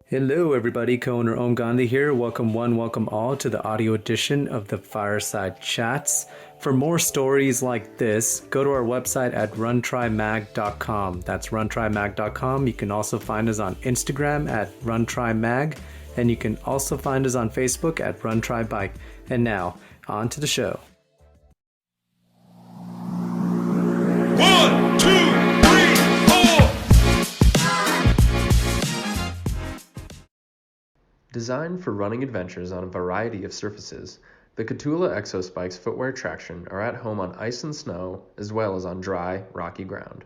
Hello, everybody. Co-owner Om Gandhi here. Welcome one, welcome all to the audio edition of the Fireside Chats. For more stories like this, go to our website at runtrymag.com. That's runtrymag.com. You can also find us on Instagram at runtrymag, and you can also find us on Facebook at runtrybike. And now, on to the show. 1, 2, 3, 4. Designed for running adventures on a variety of surfaces, the Catula Exospikes footwear traction are at home on ice and snow as well as on dry, rocky ground.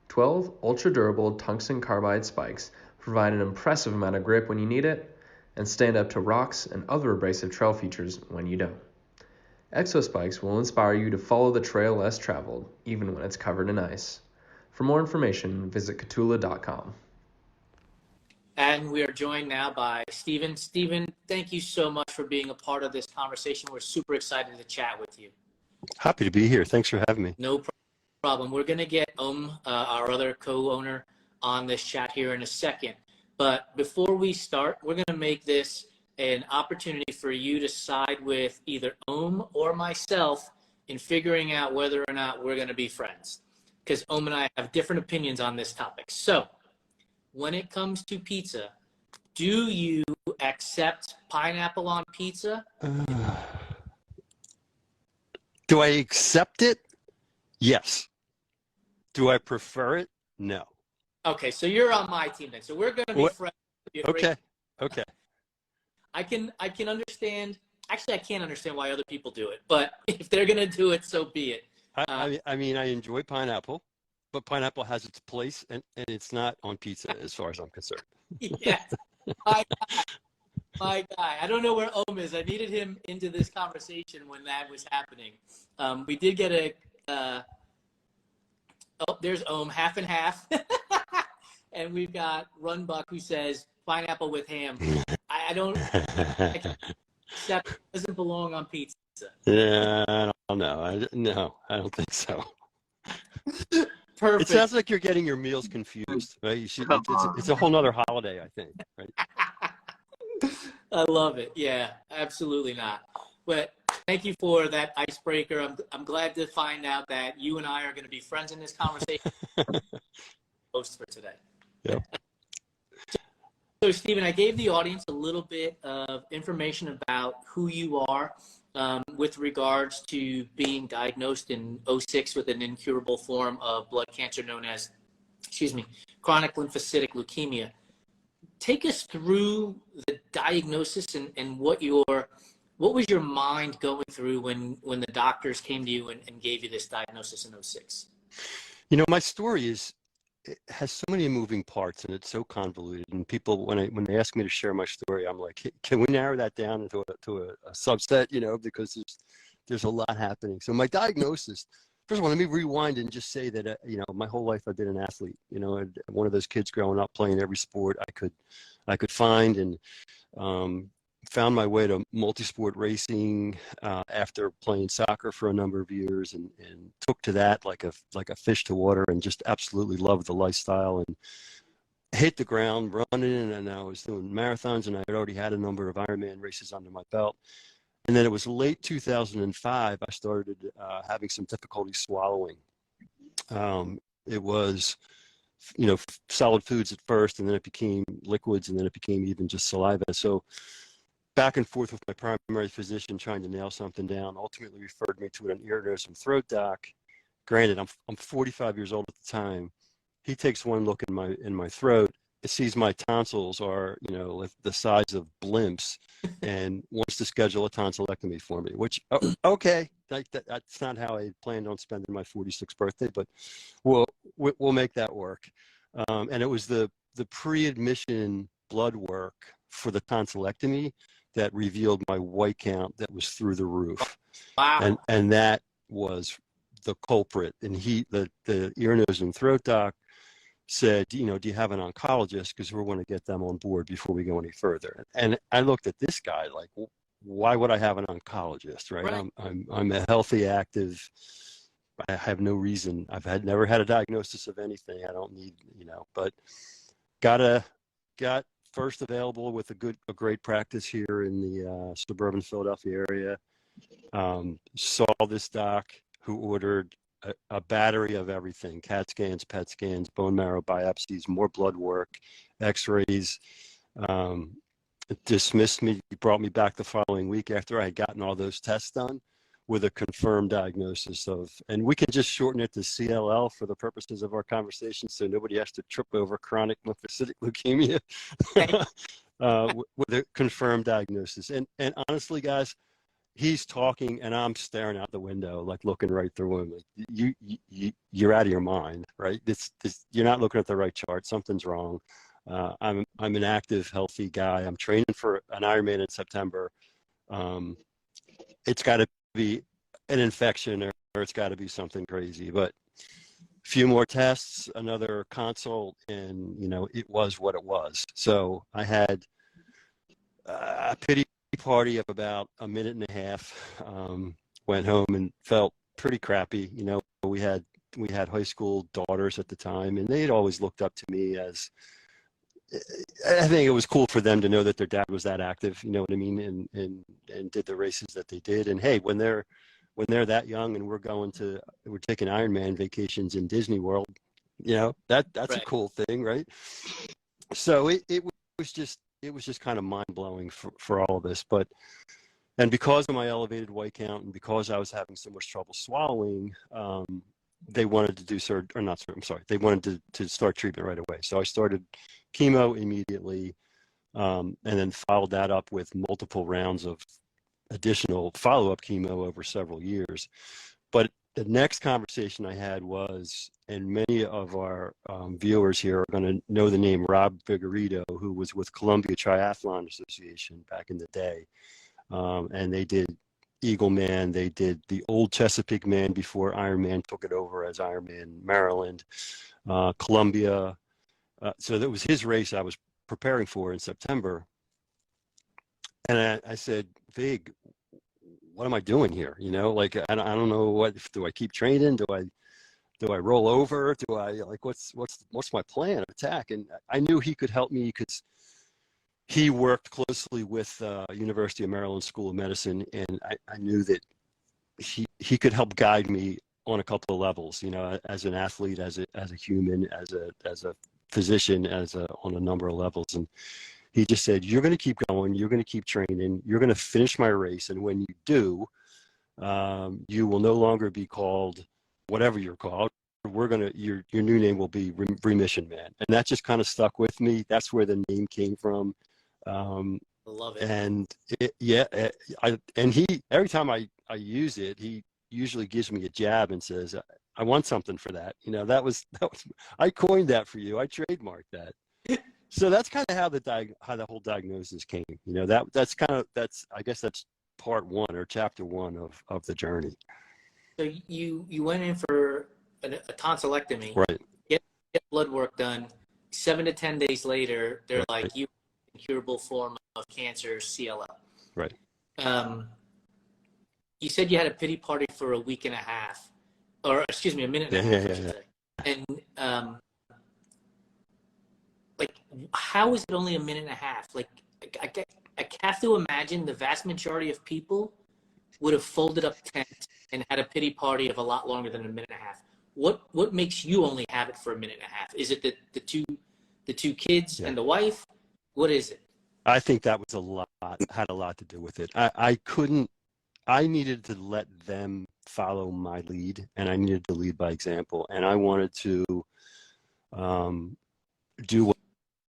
12 ultra-durable tungsten carbide spikes provide an impressive amount of grip when you need it and stand up to rocks and other abrasive trail features when you don't. Exospikes will inspire you to follow the trail less traveled, even when it's covered in ice. For more information, visit catula.com. And we are joined now by Stephen. Stephen, thank you so much for being a part of this conversation. We're super excited to chat with you. Happy to be here. Thanks for having me. No problem. We're going to get our other co-owner, on this chat here in a second. But before we start, we're going to make this an opportunity for you to side with either or myself in figuring out whether or not we're going to be friends. Because and I have different opinions on this topic. So, when it comes to pizza, do you accept pineapple on pizza? Do I accept it? Yes. Do I prefer it? No. Okay, so you're on my team then. So we're going to be friends. Okay. Okay. I can understand. Actually, I can't understand why other people do it, but if they're going to do it, so be it. I mean, I enjoy pineapple, but pineapple has its place, and it's not on pizza as far as I'm concerned. Yes. My guy. I don't know where is. I needed him into this conversation when that was happening. We did get there's half and half. And we've got Run Buck who says pineapple with ham. I don't accept it doesn't belong on pizza. Yeah, I don't know. No, I don't think so. Perfect. It sounds like you're getting your meals confused, right? It's a whole nother holiday, I think, right? I love it. Yeah, absolutely not. But thank you for that icebreaker. I'm glad to find out that you and I are going to be friends in this conversation. Host for today. Yep. So, Stephen, I gave the audience a little bit of information about who you are with regards to being diagnosed in '06 with an incurable form of blood cancer known as, chronic lymphocytic leukemia. Take us through the diagnosis and what was your mind going through when the doctors came to you and gave you this diagnosis in '06? You know, my story it has so many moving parts and it's so convoluted. And people, when they ask me to share my story, I'm like, can we narrow that down into a subset? You know, because there's a lot happening. So my diagnosis. First of all, let me rewind and just say that my whole life I've been an athlete. You know, one of those kids growing up playing every sport I could find, and found my way to multi-sport racing after playing soccer for a number of years, and took to that like a fish to water, and just absolutely loved the lifestyle and hit the ground running. And I was doing marathons, and I had already had a number of Ironman races under my belt. And then it was late 2005, I started having some difficulty swallowing. It was, solid foods at first, and then it became liquids, and then it became even just saliva. So back and forth with my primary physician trying to nail something down, ultimately referred me to an aneurysm throat doc. Granted, I'm 45 years old at the time. He takes one look in my throat. It sees my tonsils are, the size of blimps, and wants to schedule a tonsillectomy for me, which, okay, that's not how I planned on spending my 46th birthday, but we'll make that work. And it was the pre-admission blood work for the tonsillectomy that revealed my white count that was through the roof. Wow. And that was the culprit. And the ear, nose, and throat doc said, do you have an oncologist? Because we're going to get them on board before we go any further. And I looked at this guy like, why would I have an oncologist, right? I'm a healthy, active, I have no reason. Never had a diagnosis of anything. I don't need, but got first available with a great practice here in the suburban Philadelphia area. Saw this doc who ordered a battery of everything: CAT scans, PET scans, bone marrow biopsies, more blood work, x-rays. Dismissed me. He brought me back the following week after I had gotten all those tests done with a confirmed diagnosis of, and we can just shorten it to CLL for the purposes of our conversation so nobody has to trip over chronic lymphocytic leukemia. With a confirmed diagnosis. And honestly, guys, he's talking and I'm staring out the window, like looking right through him. Like, you're out of your mind, right? You're not looking at the right chart. Something's wrong. I'm an active, healthy guy. I'm training for an Ironman in September. It's got to be an infection or it's got to be something crazy. But a few more tests, another consult, and it was what it was. So I had a pity party of about a minute and a half. Went home and felt pretty crappy. We had high school daughters at the time, and they had always looked up to me as, I think it was cool for them to know that their dad was that active, you know what I mean, and did the races that they did. And hey, when they're that young and we're taking Ironman vacations in Disney World, that's right. A cool thing, right? So it was just kind of mind blowing for all of us. And because of my elevated white count and because I was having so much trouble swallowing, they wanted to do they wanted to start treatment right away. So I started chemo immediately, and then followed that up with multiple rounds of additional follow-up chemo over several years. But the next conversation I had was, and many of our viewers here are going to know the name Rob Vigorito, who was with Columbia Triathlon Association back in the day. And they did Eagle Man. They did the old Chesapeake Man before Ironman took it over as Ironman Maryland, Columbia. So that was his race I was preparing for in September. And I said, Vig, what am I doing here? I don't know, what do I keep training? Do I roll over? Do I what's my plan of attack? And I knew he could help me because he worked closely with University of Maryland School of Medicine, and I knew that he could help guide me on a couple of levels, as an athlete, as a human, as a physician, on a number of levels. And he just said, you're going to keep going, you're going to keep training, you're going to finish my race, and when you do, you will no longer be called whatever you're called. Your new name will be Remission Man. And that just kind of stuck with me. That's where the name came from. I love it. And he, every time I use it, he usually gives me a jab and says, I want something for that. That was I coined that for you. I trademarked that. So that's kind of how the whole diagnosis came. I guess that's part one or chapter one of the journey. So you went in for a tonsillectomy, right? Get blood work done. 7 to 10 days later, they're right. like, you have an incurable form of cancer, CLL. Right. You said you had a pity party for a week and a half, or excuse me, a minute and a half, I should say. And how is it only a minute and a half? I have to imagine the vast majority of people would have folded up tent and had a pity party of a lot longer than a minute and a half. What makes you only have it for a minute and a half? Is it the two kids and the wife? What is it? I think that was had a lot to do with it. I needed to let them follow my lead, and I needed to lead by example. And I wanted to do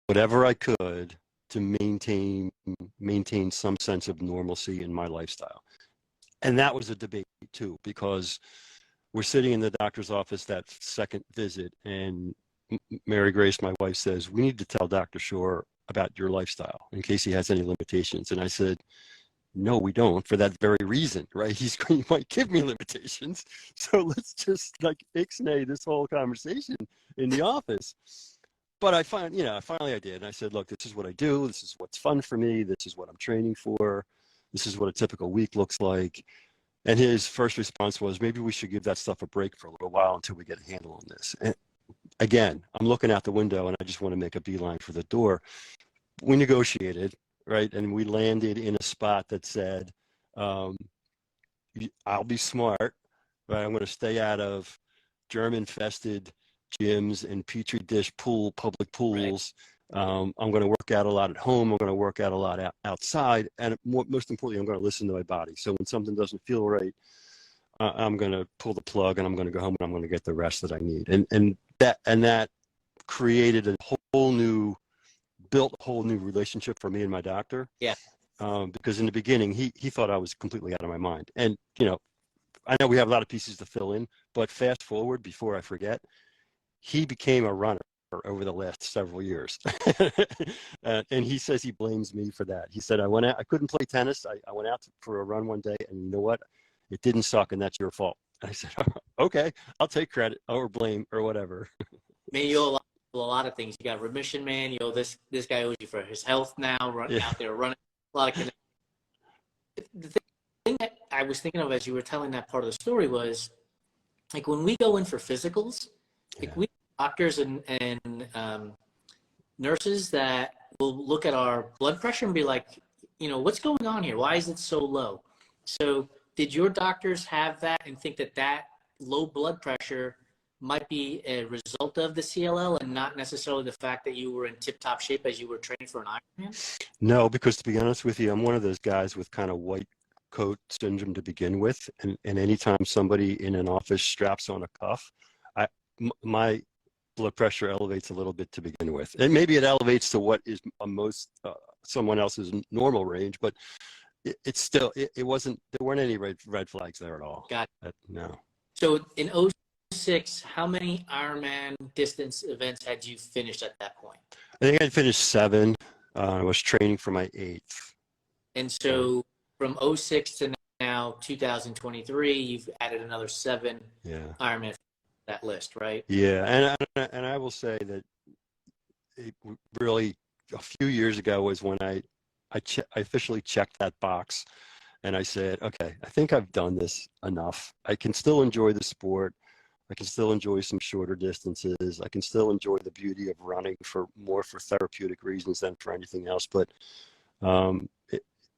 whatever I could to maintain some sense of normalcy in my lifestyle. And that was a debate too, because we're sitting in the doctor's office that second visit, and Mary Grace, my wife, says, we need to tell Dr. Shore about your lifestyle in case he has any limitations. And I said, no, we don't, for that very reason, right? He might give me limitations. So let's just ixnay this whole conversation in the office. But finally I did. And I said, look, this is what I do. This is what's fun for me. This is what I'm training for. This is what a typical week looks like. And his first response was, maybe we should give that stuff a break for a little while until we get a handle on this. And again, I'm looking out the window and I just want to make a beeline for the door. we negotiated, right? And we landed in a spot that said, I'll be smart, but I'm going to stay out of germ-infested gyms and petri dish public pools. Right. I'm going to work out a lot at home. I'm going to work out a lot outside. And most importantly, I'm going to listen to my body. So when something doesn't feel right, I'm going to pull the plug and I'm going to go home and I'm going to get the rest that I need. And that created built a whole new relationship for me and my doctor. Yeah. Because in the beginning, he thought I was completely out of my mind. And, I know we have a lot of pieces to fill in, but fast forward, before I forget, he became a runner over the last several years. And he says he blames me for that. He said, I couldn't play tennis. I went out for a run one day, and you know what? It didn't suck, and that's your fault. I said, okay, I'll take credit or blame or whatever. Man, you owe a lot of things. You got Remission, man. You owe this guy owes you for his health now, out there running. A lot of connections. The thing that I was thinking of as you were telling that part of the story was, like, when we go in for physicals, like, we doctors and nurses that will look at our blood pressure and be like, what's going on here? Why is it so low? So did your doctors have that and think that low blood pressure might be a result of the CLL and not necessarily the fact that you were in tip-top shape as you were training for an Ironman? No, because to be honest with you, I'm one of those guys with kind of white coat syndrome to begin with. And anytime somebody in an office straps on a cuff, my blood pressure elevates a little bit to begin with. And maybe it elevates to what is someone else's normal range, but it's still, it wasn't, there weren't any red flags there at all. Got it. No. So in 06, how many Ironman distance events had you finished at that point? I think I'd finished 7. I was training for my 8th. And so from 06 to now, 2023, you've added another 7 Ironman to that list, right? Yeah, and I will say that it really, a few years ago was when I officially checked that box, and I said, okay, I think I've done this enough. I can still enjoy the sport. I can still enjoy some shorter distances. I can still enjoy the beauty of running more for therapeutic reasons than for anything else. But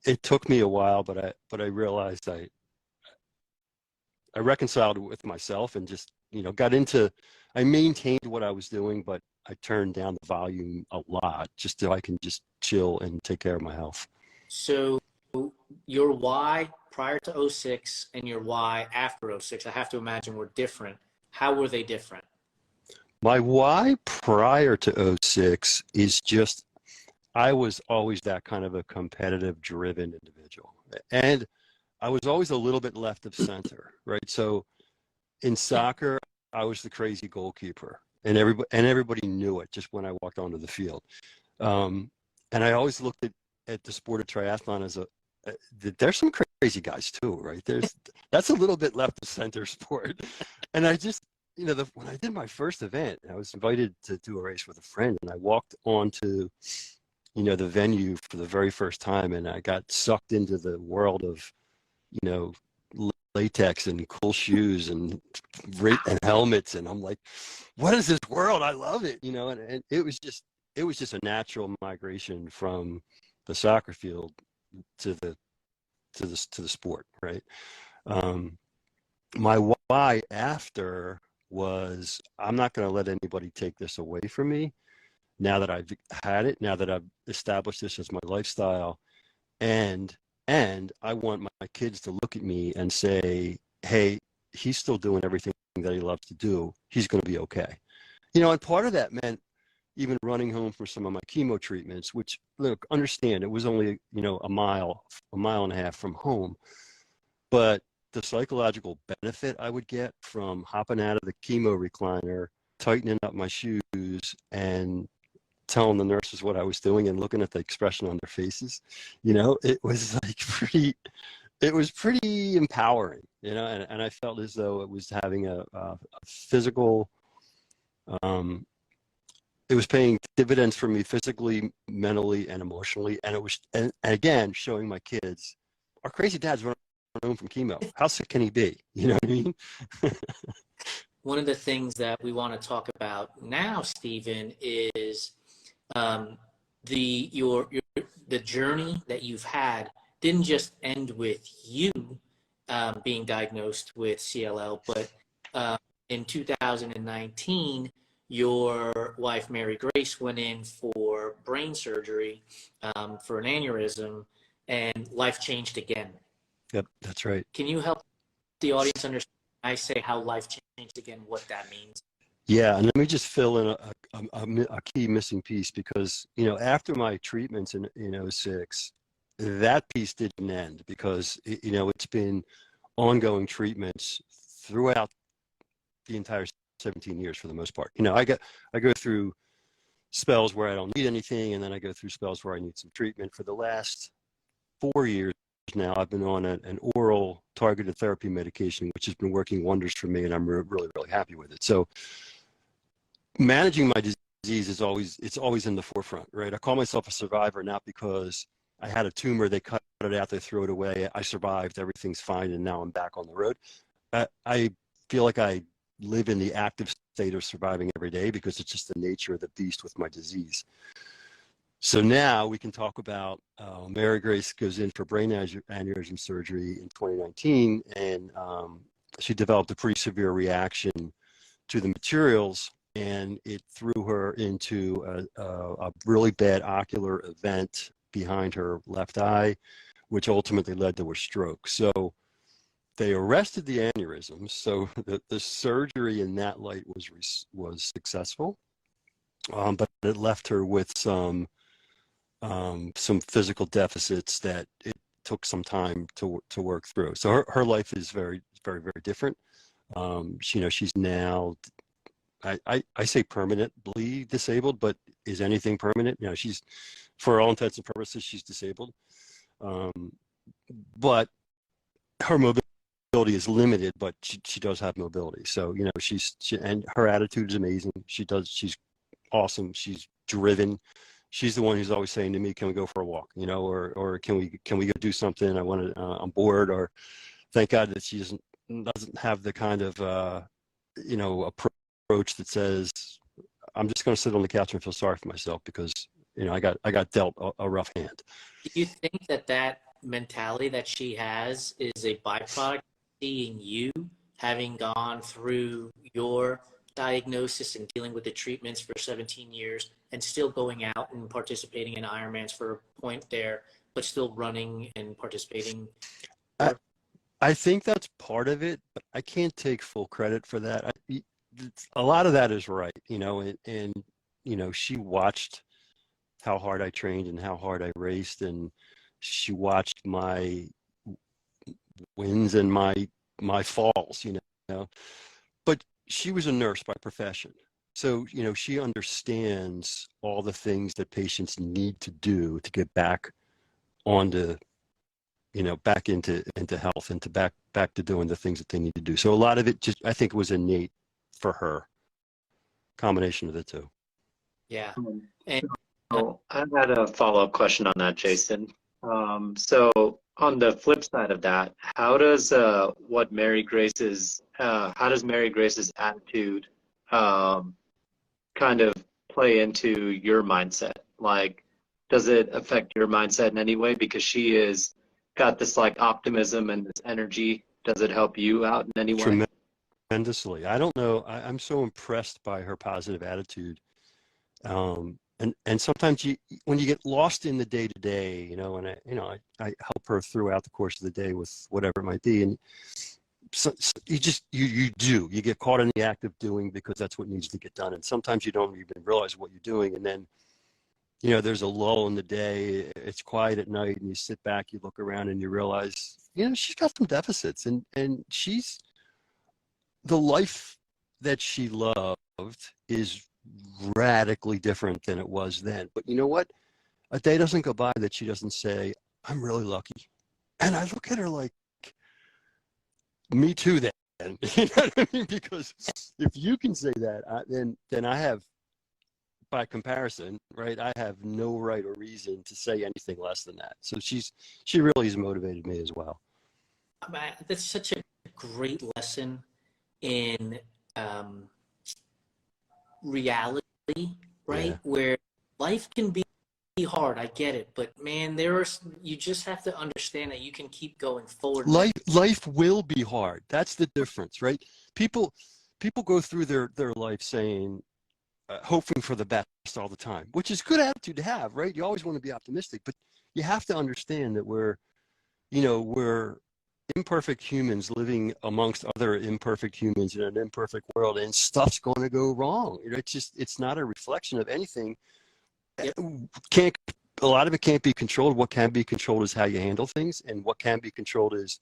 it took me a while, but I realized I reconciled it with myself and just, I maintained what I was doing, but I turned down the volume a lot just so I can just chill and take care of my health. So your why prior to 06 and your why after 06, I have to imagine were different. How were they different? My why prior to 06 is just, I was always that kind of a competitive, driven individual. And I was always a little bit left of center, right? So in soccer, I was the crazy goalkeeper, and everybody knew it just when I walked onto the field. And I always looked at the sport of triathlon as there's some crazy guys too, right? That's a little bit left of center sport. And I just, when I did my first event, I was invited to do a race with a friend, and I walked onto, the venue for the very first time, and I got sucked into the world of, latex and cool shoes and helmets. And I'm like, what is this world? I love it. And it was just a natural migration from the soccer field to the sport. Right. My why after was, I'm not going to let anybody take this away from me now that I've had it, now that I've established this as my lifestyle. And I want my kids to look at me and say, hey, he's still doing everything that he loves to do. He's going to be okay. And part of that meant even running home from some of my chemo treatments, which, look, understand, it was only, a mile and a half from home. But the psychological benefit I would get from hopping out of the chemo recliner, tightening up my shoes, and telling the nurses what I was doing and looking at the expression on their faces, it was like it was pretty empowering, and I felt as though it was having a physical, it was paying dividends for me physically, mentally, and emotionally. And it was, and again, showing my kids, our crazy dad's running home from chemo. How sick can he be? You know what I mean? One of the things that we want to talk about now, Stephen, is the journey that you've had didn't just end with you being diagnosed with CLL, but in 2019, your wife Mary Grace went in for brain surgery for an aneurysm, and life changed again. Yep, that's right. Can you help the audience understand when I say how life changed again, what that means? Yeah, and let me just fill in a key missing piece, because, you know, after my treatments in '06, that piece didn't end, because, you know, it's been ongoing treatments throughout the entire 17 years for the most part. You know, I go through spells where I don't need anything, and then I go through spells where I need some treatment. For the last 4 years now, I've been on an oral targeted therapy medication, which has been working wonders for me, and I'm really, really happy with it. So managing my disease is always in the forefront, right? I call myself a survivor, not because I had a tumor, they cut it out, they threw it away, I survived, everything's fine, and now I'm back on the road. I feel like I live in the active state of surviving every day, because it's just the nature of the beast with my disease. So now we can talk about Mary Grace goes in for brain aneurysm surgery in 2019, and she developed a pretty severe reaction to the materials, and it threw her into a really bad ocular event behind her left eye, which ultimately led to a stroke. So they arrested the aneurysm. So the surgery in that light was successful, but it left her with some physical deficits that it took some time to work through. So her life is very, very, very different. You know, she's now, I say permanently disabled, but is anything permanent? You know, she's, for all intents and purposes, she's disabled. But her mobility is limited, but she does have mobility. So, you know, and her attitude is amazing. She's awesome. She's driven. She's the one who's always saying to me, "Can we go for a walk?" You know, or can we go do something? I'm bored. Or thank God that she doesn't have the kind of you know, approach that says, "I'm just going to sit on the couch and feel sorry for myself because, you know, I got dealt a rough hand." Do you think that mentality that she has is a byproduct of seeing you having gone through your diagnosis and dealing with the treatments for 17 years and still going out and participating in Ironmans for a point there, but still running and participating? I think that's part of it, but I can't take full credit for that. A lot of that is right, you know, and you know, she watched how hard I trained and how hard I raced, and she watched my wins and my falls, you know. But she was a nurse by profession. So, you know, she understands all the things that patients need to do to get back onto, you know, back into health and to back to doing the things that they need to do. So a lot of it just, I think, was innate for her, combination of the two. Yeah. And So I had a follow-up question on that, Jason. So on the flip side of that, how does Mary Grace's attitude kind of play into your mindset? Like, does it affect your mindset in any way? Because she is got this like optimism and this energy. Does it help you out in any way? Tremendously. I don't know. I'm so impressed by her positive attitude. And sometimes when you get lost in the day to day, you know, and I help her throughout the course of the day with whatever it might be. And so you get caught in the act of doing because that's what needs to get done. And sometimes you don't even realize what you're doing. And then, you know, there's a lull in the day, it's quiet at night, and you sit back, you look around and you realize, you know, she's got some deficits, and she's, the life that she loved is radically different than it was then. But you know what? A day doesn't go by that she doesn't say, "I'm really lucky." And I look at her like, me too then. You know what I mean? Because if you can say that, then I have, by comparison, right, I have no right or reason to say anything less than that. So she really has motivated me as well. That's such a great lesson in reality, right? Yeah. Where life can be be hard. I get it. But man, you just have to understand that you can keep going forward. Life will be hard. That's the difference, right? People go through their life saying, hoping for the best all the time, which is a good attitude to have, right? You always want to be optimistic, but you have to understand that we're imperfect humans living amongst other imperfect humans in an imperfect world, and stuff's going to go wrong. It's not a reflection of anything. Yep. A lot of it can't be controlled. What can be controlled is how you handle things, and what can be controlled is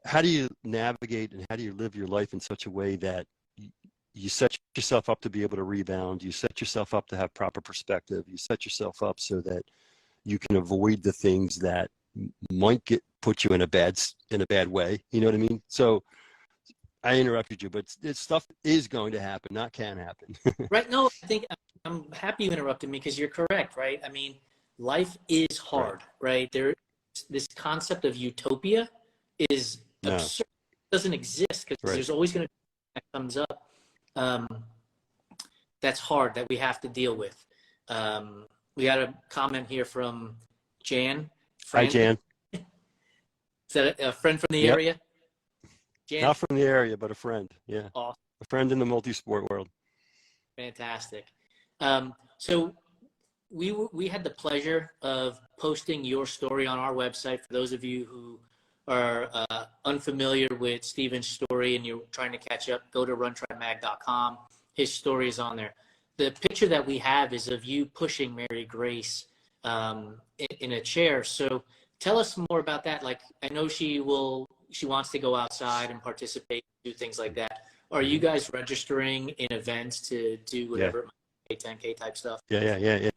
how do you navigate and how do you live your life in such a way that you set yourself up to be able to rebound. You set yourself up to have proper perspective. You set yourself up so that you can avoid the things that might put you in a bad way. You know what I mean? So I interrupted you, but this stuff is going to happen, not can happen. Right. No, I think I'm happy you interrupted me because you're correct, right? I mean, life is hard, right? This concept of utopia is absurd. It doesn't exist because there's always going to be that comes up. That's hard that we have to deal with. We got a comment here from Jan. Hi, Jan. Is that a friend from the area? Jan? Not from the area, but a friend. Yeah. Awesome. A friend in the multi-sport world. Fantastic. So we had the pleasure of posting your story on our website. For those of you who are unfamiliar with Steven's story and you're trying to catch up, go to runtrimag.com. His story is on there. The picture that we have is of you pushing Mary Grace in a chair. So tell us more about that. Like, I know she wants to go outside and participate, do things like that. Are you guys registering in events to do whatever it might be, 10K type stuff? Yeah.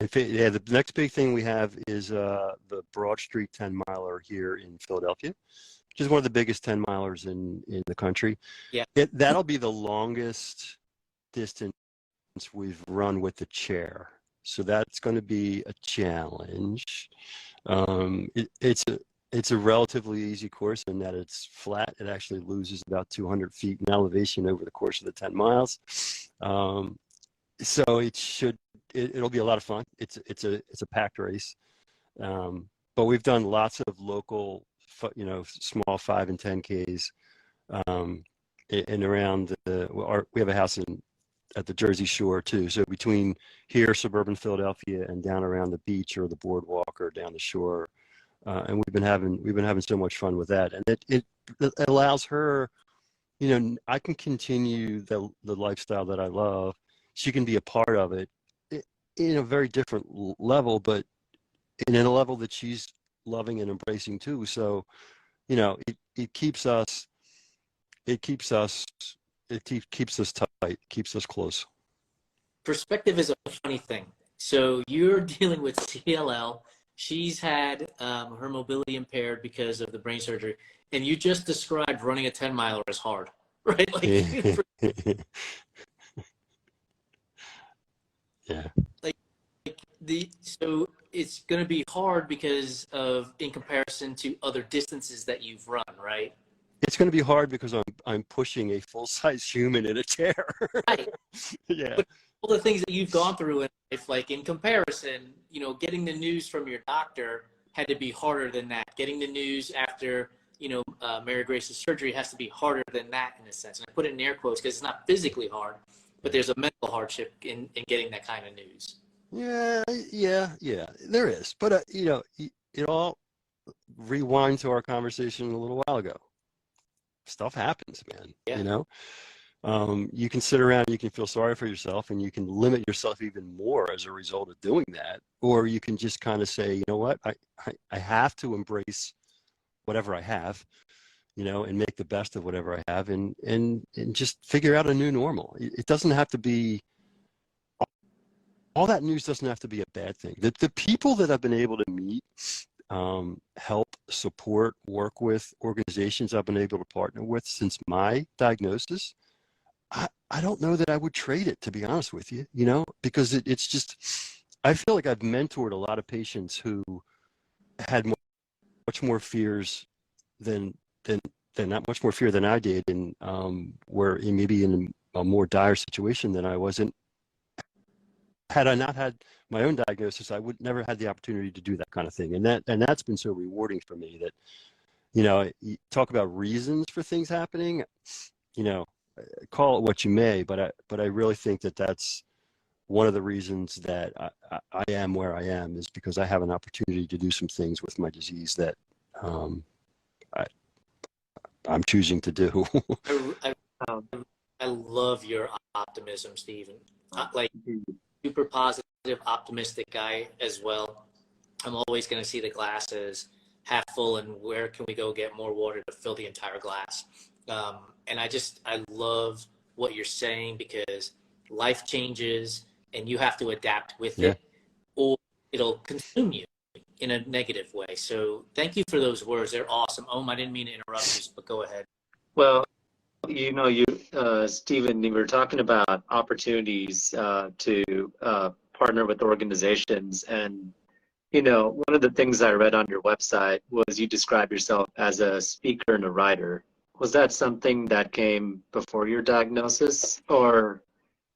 The next big thing we have is the Broad Street 10 miler here in Philadelphia, which is one of the biggest 10 milers in the country. Yeah. That'll be the longest distance we've run with the chair. So that's going to be a challenge. It's a relatively easy course in that it's flat. It actually loses about 200 feet in elevation over the course of the 10 miles. So it'll be a lot of fun. It's a packed race. But we've done lots of local, small 5 and 10Ks, and around we have a house at the Jersey Shore too. So between here, suburban Philadelphia, and down around the beach or the boardwalk or down the shore. And we've been having so much fun with that. And it allows her, I can continue the lifestyle that I love. She can be a part of it in a very different level, but in a level that she's loving and embracing too. So, it keeps us tight, keeps us close. Perspective is a funny thing. So you're dealing with CLL. She's had her mobility impaired because of the brain surgery. And you just described running a 10 miler as hard, right? Yeah. So it's going to be hard because in comparison to other distances that you've run, right? It's going to be hard because I'm pushing a full-size human in a chair. Right. Yeah. But all the things that you've gone through in life, like in comparison, getting the news from your doctor had to be harder than that. Getting the news after, Mary Grace's surgery has to be harder than that in a sense. And I put it in air quotes because it's not physically hard, but there's a mental hardship in getting that kind of news. Yeah, there is. But, it all rewind to our conversation a little while ago. Stuff happens, man. Yeah. You can sit around, you can feel sorry for yourself, and you can limit yourself even more as a result of doing that. Or you can just kind of say, you know what, I have to embrace whatever I have, and make the best of whatever I have, and just figure out a new normal. It doesn't have to be, all that news doesn't have to be a bad thing. The people that I've been able to meet, help, support, work with, organizations I've been able to partner with since my diagnosis, I don't know that I would trade it, to be honest with you, because it's just, I feel like I've mentored a lot of patients who had much more fears than not much more fear than I did, and were maybe in a more dire situation than I was in. had I not had my own diagnosis, I would never had the opportunity to do that kind of thing. And that's been so rewarding for me that, you talk about reasons for things happening, call it what you may, but I really think that that's one of the reasons that I am where I am, is because I have an opportunity to do some things with my disease that I'm choosing to do. I love your optimism, Stephen. Like, super positive, optimistic guy as well. I'm always going to see the glass as half full, and where can we go get more water to fill the entire glass? And I love what you're saying, because life changes and you have to adapt with it, or it'll consume you in a negative way. So thank you for those words. They're awesome. I didn't mean to interrupt you, but go ahead. Well, Stephen, you were talking about opportunities to partner with organizations. And, one of the things I read on your website was you describe yourself as a speaker and a writer. Was that something that came before your diagnosis, or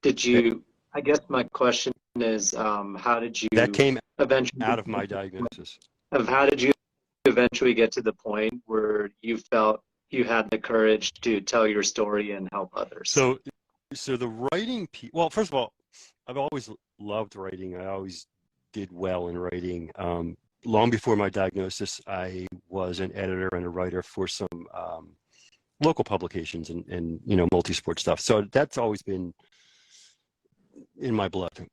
did you, I guess my question is, how did you That came eventually out of my diagnosis. How did you eventually get to the point where you felt you had the courage to tell your story and help others? So the writing well, first of all, I've always loved writing. I always did well in writing. Long before my diagnosis, I was an editor and a writer for some local publications and multi-sport stuff. So that's always been in my blood.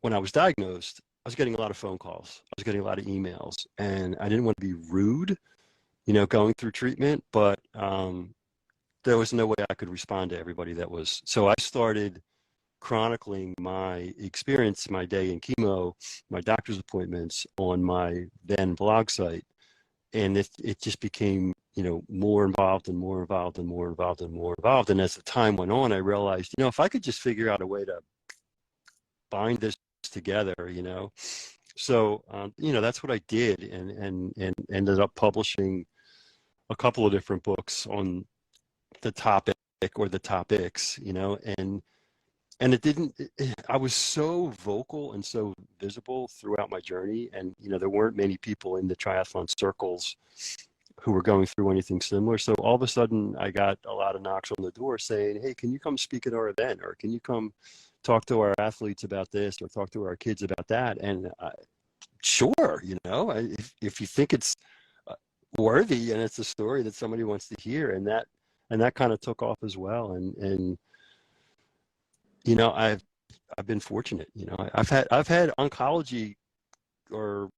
When I was diagnosed, I was getting a lot of phone calls. I was getting a lot of emails, and I didn't want to be rude, going through treatment, but there was no way I could respond to everybody that was. So I started chronicling my experience, my day in chemo, my doctor's appointments on my then blog site. And it just became, more involved and more involved and more involved and more involved. And as the time went on, I realized, if I could just figure out a way to bind this together, So, that's what I did, and ended up publishing a couple of different books on the topic or the topics, and I was so vocal and so visible throughout my journey. And, there weren't many people in the triathlon circles who were going through anything similar. So all of a sudden I got a lot of knocks on the door saying, hey, can you come speak at our event? Or can you come talk to our athletes about this, or talk to our kids about that? And sure, if you think it's worthy and it's a story that somebody wants to hear, and that kind of took off as well. And I've been fortunate. I've had oncology or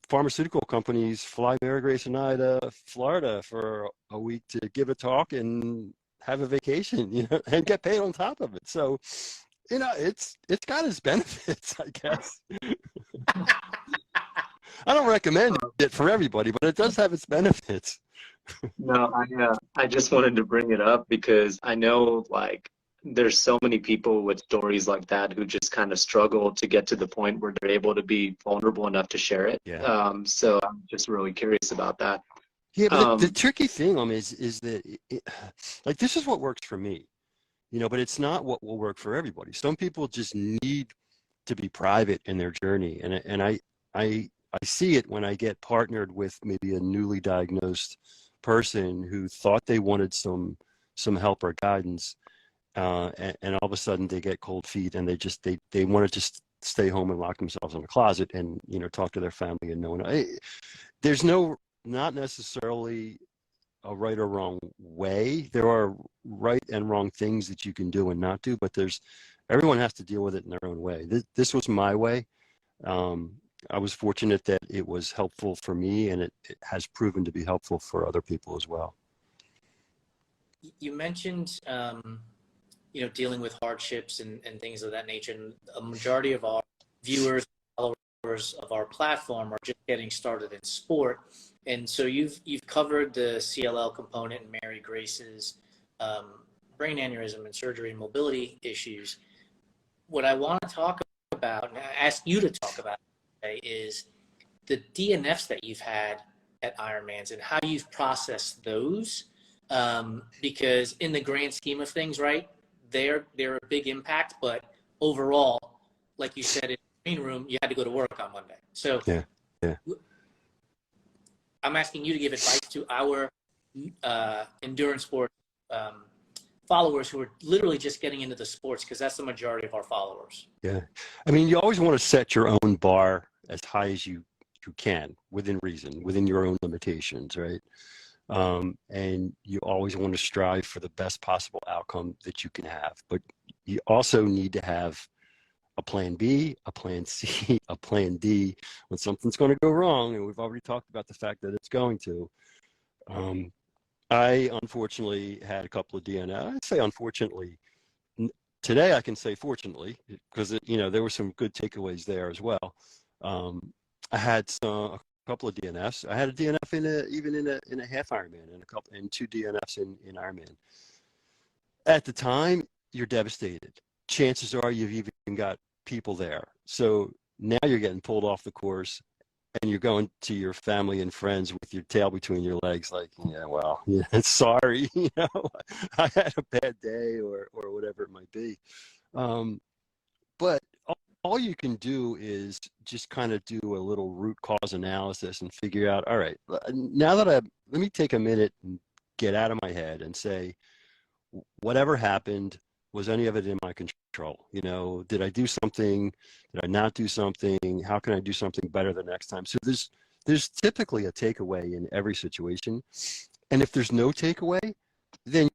pharmaceutical companies fly Mary Grace and I to Florida for a week to give a talk and have a vacation, and get paid on top of it. So, it's got its benefits, I guess. I don't recommend it for everybody, but it does have its benefits. No, I just wanted to bring it up because I know, there's so many people with stories like that who just kind of struggle to get to the point where they're able to be vulnerable enough to share it. Yeah. So I'm just really curious about that. Yeah, but the tricky thing is that this is what works for me, but it's not what will work for everybody. Some people just need to be private in their journey, and I see it when I get partnered with maybe a newly diagnosed person who thought they wanted some help or guidance. And all of a sudden they get cold feet, and they want to just stay home and lock themselves in a closet and, talk to their family, and no one, there's not necessarily a right or wrong way. There are right and wrong things that you can do and not do, but everyone has to deal with it in their own way. This was my way. I was fortunate that it was helpful for me, and it has proven to be helpful for other people as well. You mentioned, dealing with hardships and things of that nature. And a majority of our viewers, followers of our platform are just getting started in sport. And so you've covered the CLL component and Mary Grace's brain aneurysm and surgery and mobility issues. What I want to talk about, and ask you to talk about today, is the DNFs that you've had at Ironmans and how you've processed those. Because in the grand scheme of things, right, they're a big impact, but overall, like you said in the green room, you had to go to work on Monday. So Yeah. I'm asking you to give advice to our endurance sport followers who are literally just getting into the sports, because that's the majority of our followers. Yeah. I mean, you always want to set your own bar as high as you can, within reason, within your own limitations, right? And you always want to strive for the best possible outcome that you can have. But you also need to have a plan B, a plan C, a plan D when something's going to go wrong. And we've already talked about the fact that it's going to. I unfortunately had a couple of DNS. I say unfortunately. Today I can say fortunately, because there were some good takeaways there as well. I had a couple of DNFs. I had a DNF in a half Ironman, and two DNFs in Ironman. At the time, you're devastated. Chances are you've even got people there. So now you're getting pulled off the course, and you're going to your family and friends with your tail between your legs, like, yeah, well, yeah, sorry, I had a bad day or whatever it might be. But all you can do is just kind of do a little root cause analysis and figure out, all right, now that let me take a minute and get out of my head and say, whatever happened, was any of it in my control? Did I do something? Did I not do something? How can I do something better the next time? So there's typically a takeaway in every situation. And if there's no takeaway, then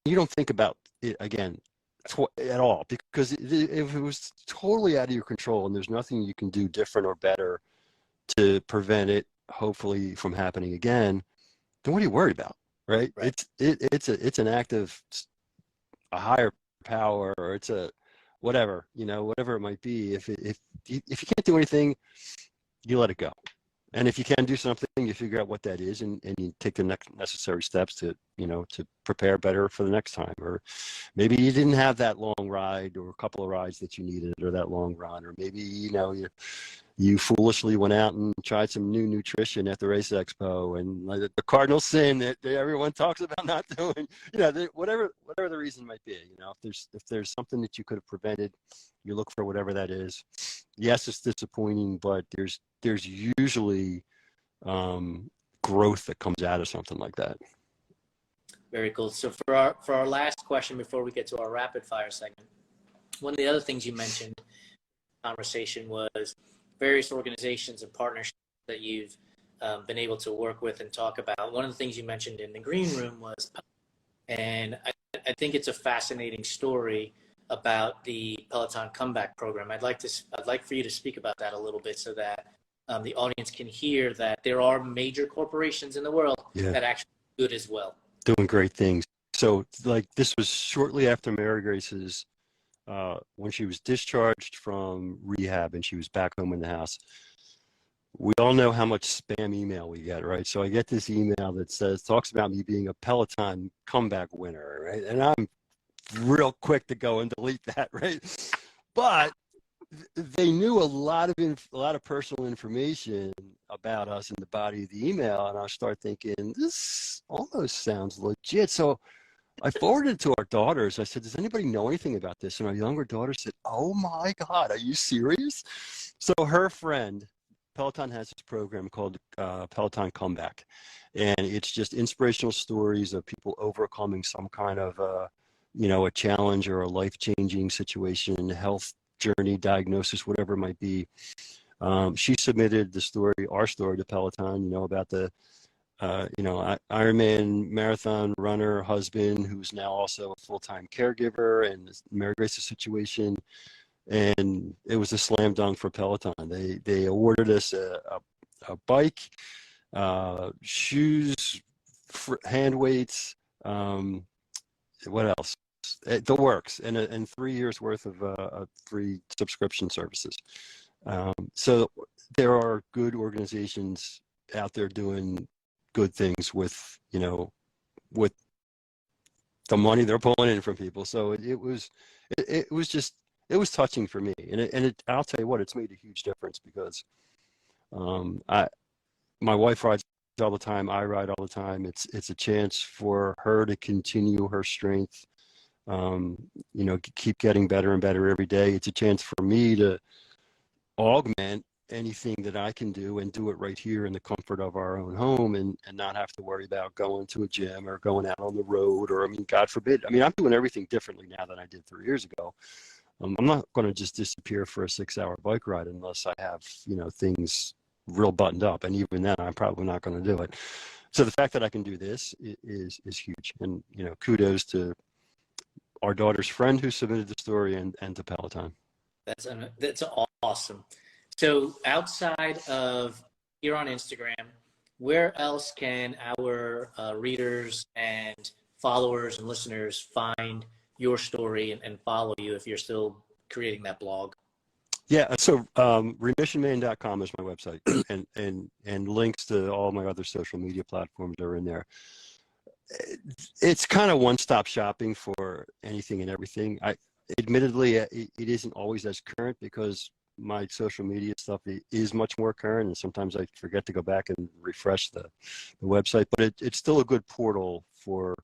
you don't think about it again at all, because if it was totally out of your control and there's nothing you can do different or better to prevent it, hopefully, from happening again, then what are you worried about, right? It's an act of a higher power, or it's a whatever it might be. If you can't do anything, you let it go. And if you can do something, you figure out what that is, and you take the next necessary steps to prepare better for the next time. Or maybe you didn't have that long ride or a couple of rides that you needed, or that long run, or maybe you foolishly went out and tried some new nutrition at the race expo, and like the cardinal sin that everyone talks about not doing, whatever the reason might be. If there's something that you could have prevented, you look for whatever that is. Yes, it's disappointing, but there's usually growth that comes out of something like that. Very cool. So for our last question before we get to our rapid fire segment, one of the other things you mentioned in the conversation was various organizations and partnerships that you've been able to work with and talk about. One of the things you mentioned in the green room was, and I think it's a fascinating story about the Peloton comeback program. I'd like for you to speak about that a little bit, so that the audience can hear that there are major corporations in the world that actually do it as well. Doing great things. So this was shortly after Mary Grace's, when she was discharged from rehab and she was back home in the house. We all know how much spam email we get, right? So I get this email that talks about me being a Peloton comeback winner, right? And I'm real quick to go and delete that, right? But they knew a lot of personal information about us in the body of the email, and I start thinking, this almost sounds legit. So I forwarded it to our daughters. I said, does anybody know anything about this? And our younger daughter said, oh my God, are you serious? So her friend, Peloton has this program called Peloton Comeback, and it's just inspirational stories of people overcoming some kind of a challenge or a life-changing situation, health journey, diagnosis, whatever it might be. She submitted our story to Peloton, about the Ironman marathon runner husband who's now also a full-time caregiver, and Mary Grace's situation. And it was a slam dunk for Peloton. They awarded us a bike, shoes, hand weights, what else? The works, and 3 years worth of free subscription services. So there are good organizations out there doing good things with with the money they're pulling in from people. So it was touching for me, and I'll tell you what, it's made a huge difference, because my wife rides all the time, I ride all the time. It's a chance for her to continue her strength You know, keep getting better and better every day. It's a chance for me to augment anything that I can do and do it right here in the comfort of our own home, and not have to worry about going to a gym or going out on the road, or, I mean, God forbid. I mean, I'm doing everything differently now than I did 3 years ago. I'm not going to just disappear for a 6-hour bike ride unless I have, you know, things real buttoned up. And even then, I'm probably not going to do it. So the fact that I can do this is huge. And, you know, kudos to our daughter's friend who submitted the story, and to Peloton. That's awesome. So outside of here on Instagram, where else can our readers and followers and listeners find your story and follow you if you're still creating that blog? Yeah, so remissionman.com is my website, and links to all my other social media platforms are in there. It's kind of one-stop shopping for anything and everything. Admittedly, it isn't always as current because my social media stuff is much more current, and sometimes I forget to go back and refresh the website, but it's still a good portal for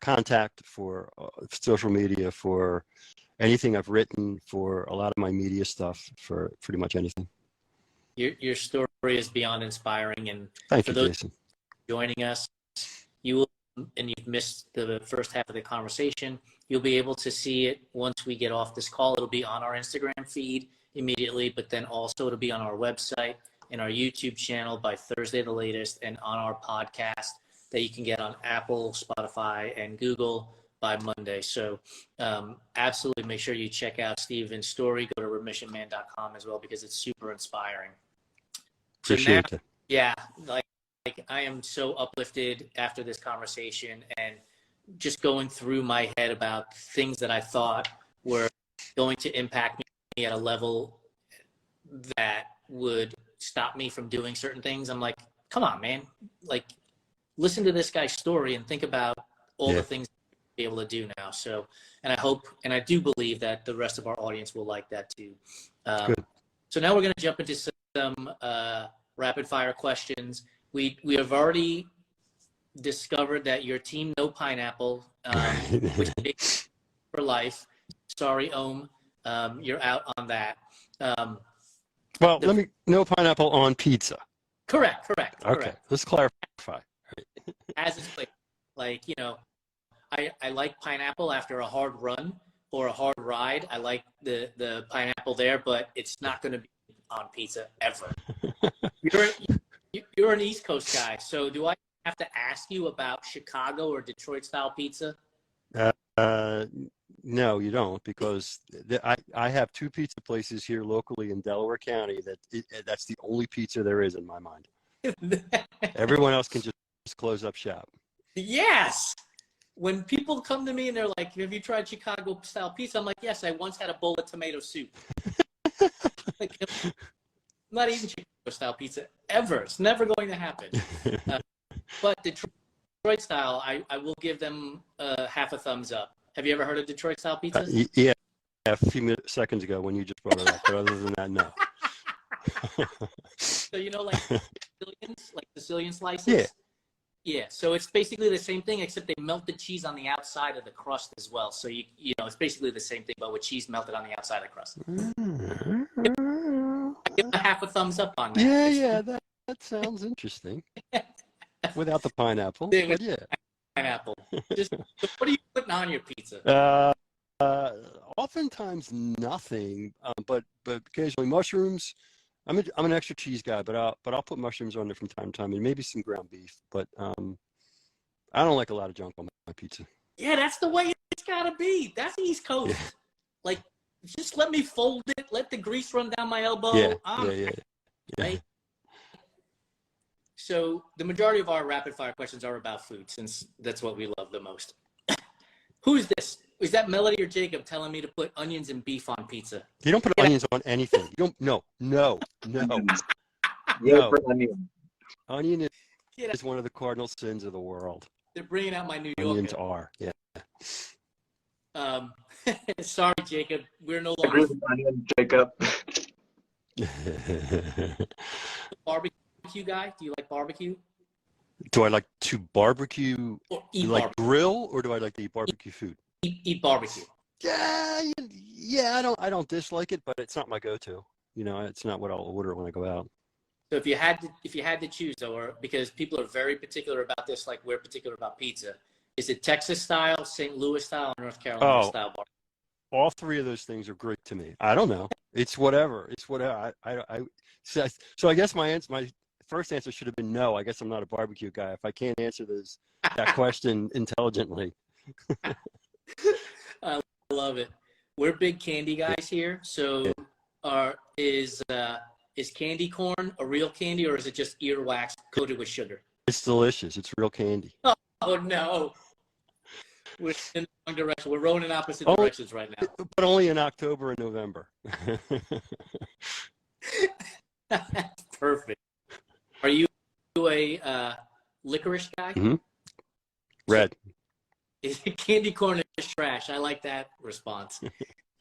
contact, for social media, for anything I've written, for a lot of my media stuff, for pretty much anything. Your story is beyond inspiring, and Thank for you, those Jason. joining us, you will, and you've missed the first half of the conversation, you'll be able to see it once we get off this call. It'll be on our Instagram feed immediately, but then also it'll be on our website and our YouTube channel by Thursday the latest, and on our podcast that you can get on Apple, Spotify, and Google by Monday. So absolutely make sure you check out Steven's story. Go to remissionman.com as well, because it's super inspiring. Appreciate it. Yeah, like I am so uplifted after this conversation, and just going through my head about things that I thought were going to impact me at a level that would stop me from doing certain things. I'm like, come on, man. Like, listen to this guy's story and think about all the things be able to do now. So, and I hope, and I do believe that the rest of our audience will like that too. So now we're going to jump into some rapid fire questions. We have already discovered that your team no pineapple, which is for life. Sorry, Ohm, you're out on that. Well, no pineapple on pizza. Correct. Okay, let's clarify. As it's played, like, you know, I like pineapple after a hard run or a hard ride. I like the pineapple there, but it's not going to be on pizza ever. You're an East Coast guy, so do I have to ask you about Chicago or Detroit style pizza? No, you don't, because I have 2 pizza places here locally in Delaware County that's the only pizza there is in my mind. Everyone else can just close up shop. Yes. When people come to me and they're like, have you tried Chicago style pizza? I'm like, yes, I once had a bowl of tomato soup. Like, I'm not eating Chicago style pizza ever. It's never going to happen. But Detroit style, I will give them half a thumbs up. Have you ever heard of Detroit style pizza? Yeah, a few seconds ago when you just brought it up, but other than that, no. So, you know, like Sicilian slices? Yeah, so it's basically the same thing, except they melt the cheese on the outside of the crust as well. So, you know, it's basically the same thing, but with cheese melted on the outside of the crust. Give a half a thumbs up on that. Yeah, that sounds interesting. Without the pineapple, but yeah. Pineapple. Just, what are you putting on your pizza? Oftentimes nothing, but occasionally mushrooms. I'm an extra cheese guy, but I'll put mushrooms on there from time to time, and maybe some ground beef. But I don't like a lot of junk on my pizza. Yeah, that's the way it's gotta be. That's East Coast. Yeah. Like, just let me fold it, let the grease run down my elbow. Yeah. Right? So the majority of our rapid fire questions are about food, since that's what we love the most. Who's this? Is that Melody or Jacob telling me to put onions and beef on pizza? You don't put onions on anything. You don't. No. Onion is one of the cardinal sins of the world. They're bringing out my New Yorker. Onions are, yeah. Sorry, Jacob. We're no longer. Onion, Jacob. Barbecue guy? Do you like barbecue? Do I like to barbecue? Or eat like barbecue? Grill, or do I like to eat barbecue food? eat barbecue. Yeah, yeah. I don't dislike it, but it's not my go-to. You know, it's not what I'll order when I go out. So if you had to choose, or because people are very particular about this, like we're particular about pizza, is it Texas style, St. Louis style, or North Carolina style barbecue? All three of those things are great to me. I don't know. It's whatever. It's whatever. So I guess my first answer should have been no. I guess I'm not a barbecue guy. If I can't answer that question intelligently. I love it. We're big candy guys here. So is candy corn a real candy, or is it just earwax coated with sugar? It's delicious. It's real candy. Oh no. We're in the wrong direction. We're rolling in opposite directions right now. But only in October and November. Perfect. Are you a licorice guy? Mm-hmm. Red. Candy corn is trash. I like that response.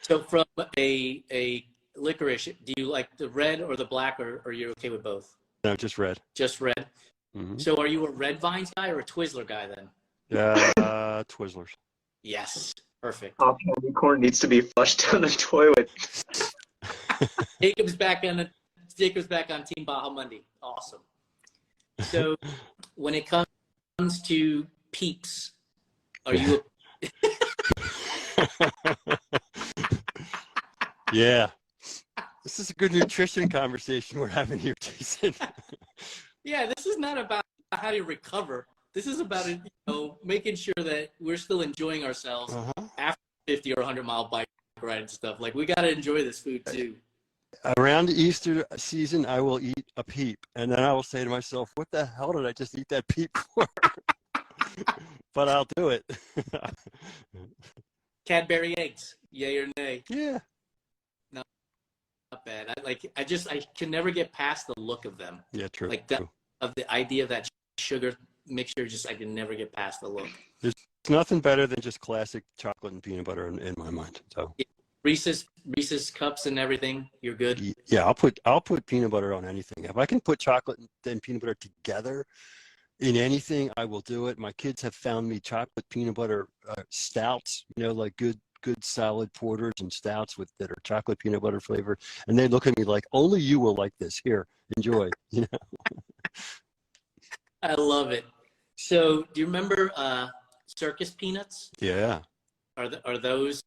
So from a licorice, do you like the red or the black, or are you okay with both? No, just red. Just red? Mm-hmm. So are you a Red Vines guy or a Twizzler guy then? Twizzlers. Yes. Perfect. All candy corn needs to be flushed down the toilet. Jacob's back on Team Baja Monday. Awesome. So when it comes to peeps, are you Yeah. This is a good nutrition conversation we're having here, Jason. Yeah, this is not about how to recover. This is about making sure that we're still enjoying ourselves after 50 or 100-mile bike ride and stuff. Like, we got to enjoy this food too. Around the Easter season, I will eat a peep, and then I will say to myself, what the hell did I just eat that peep for? But I'll do it. Cadbury eggs, yay or nay? Yeah. No, not bad. I can never get past the look of them. Yeah, true. Like that, of the idea of that sugar mixture, I can never get past the look. There's nothing better than just classic chocolate and peanut butter in my mind. So yeah. Reese's cups and everything, you're good. Yeah, I'll put peanut butter on anything. If I can put chocolate and peanut butter together in anything, I will do it. My kids have found me chocolate peanut butter stouts, like good solid porters and stouts that are chocolate peanut butter flavored, and they look at me like, only you will like this. Here, enjoy. I love it. So do you remember circus peanuts? Yeah. Are those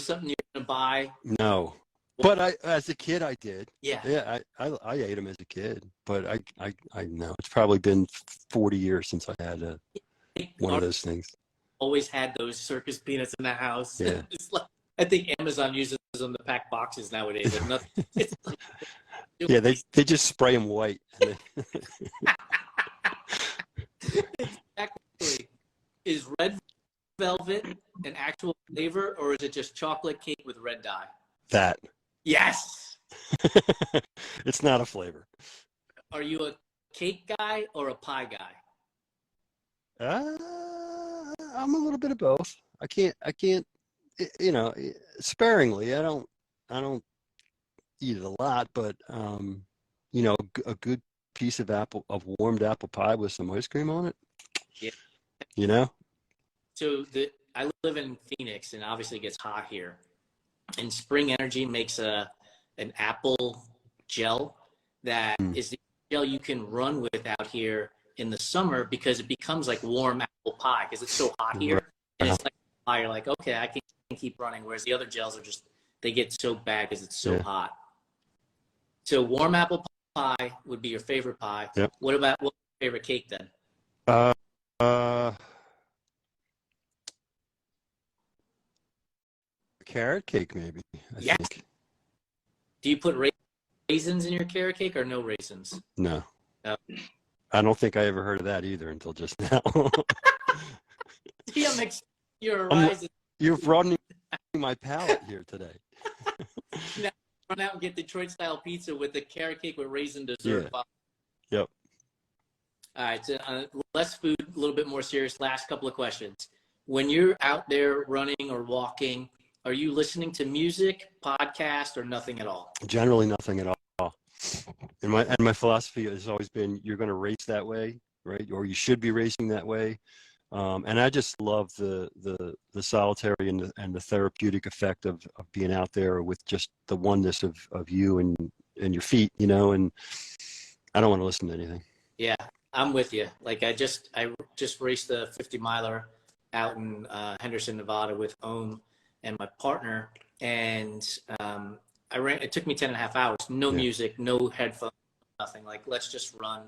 something you're gonna buy? No, but as a kid I did. Yeah. Yeah, I ate them as a kid, but I know it's probably been 40 years since I had one of those things. Always had those circus peanuts in the house. Yeah. It's like, I think Amazon uses them to pack boxes nowadays. And nothing. Yeah, they just spray them white. Exactly. Is red velvet an actual flavor, or is it just chocolate cake with red dye? That. Yes. It's not a flavor. Are you a cake guy or a pie guy? I'm a little bit of both. I can't, sparingly. I don't eat it a lot, but a good piece of warmed apple pie with some ice cream on it. Yeah. So I live in Phoenix, and obviously it gets hot here. And Spring Energy makes an apple gel that is the gel you can run with out here in the summer, because it becomes like warm apple pie because it's so hot here. And it's like pie, you're like, okay, I can keep running. Whereas the other gels are they get so bad because it's so hot. So warm apple pie would be your favorite pie. Yep. What's your favorite cake then? Carrot cake, maybe. I think. Do you put raisins in your carrot cake or no raisins? No. I don't think I ever heard of that either until just now. You're broadening my palate here today. Now, run out and get Detroit style pizza with the carrot cake with raisin dessert. Yeah. Yep. All right, so less food, a little bit more serious. Last couple of questions. When you're out there running or walking, are you listening to music, podcast, or nothing at all? Generally nothing at all. And my philosophy has always been, you're going to race that way, right? Or you should be racing that way. And I just love the solitary and the therapeutic effect of being out there with just the oneness of you and your feet, you know, and I don't want to listen to anything. Yeah, I'm with you. Like I just raced a 50 miler out in Henderson, Nevada with Ohm and my partner. And it took me 10 and a half hours, no music, no headphones, nothing. Like, let's just run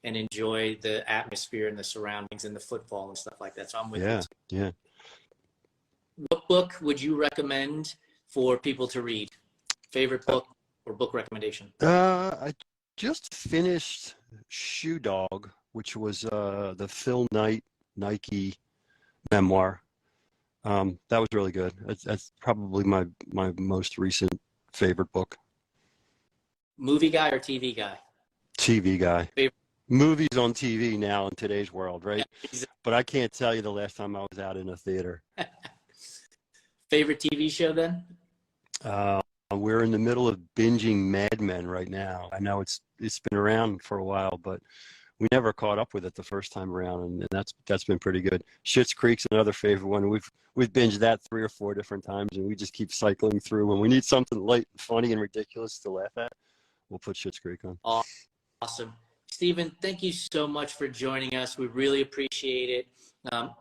and enjoy the atmosphere and the surroundings and the footfall and stuff like that. So I'm with you. Yeah. What book would you recommend for people to read? Favorite book or book recommendation? I just finished Shoe Dog, which was the Phil Knight Nike memoir. That was really good. That's probably my most recent favorite book. Movie guy or TV guy? TV guy. Favorite. Movies on TV now in today's world, right? Yeah, exactly. But I can't tell you the last time I was out in a theater. Favorite TV show then? We're in the middle of binging Mad Men right now. I know it's been around for a while, but we never caught up with it the first time around, and that's been pretty good. Schitt's Creek's another favorite one. We've binged that 3 or 4 different times, and we just keep cycling through. When we need something light, funny, and ridiculous to laugh at, we'll put Schitt's Creek on. Awesome. Stephen, thank you so much for joining us. We really appreciate it.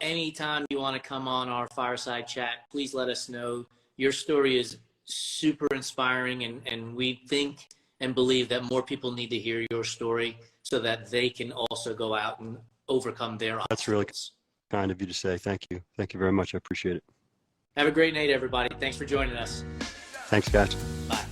Anytime you want to come on our fireside chat, please let us know. Your story is super inspiring, and we think and believe that more people need to hear your story so that they can also go out and overcome their obstacles. That's really kind of you to say. Thank you. Thank you very much. I appreciate it. Have a great night, everybody. Thanks for joining us. Thanks, guys. Bye.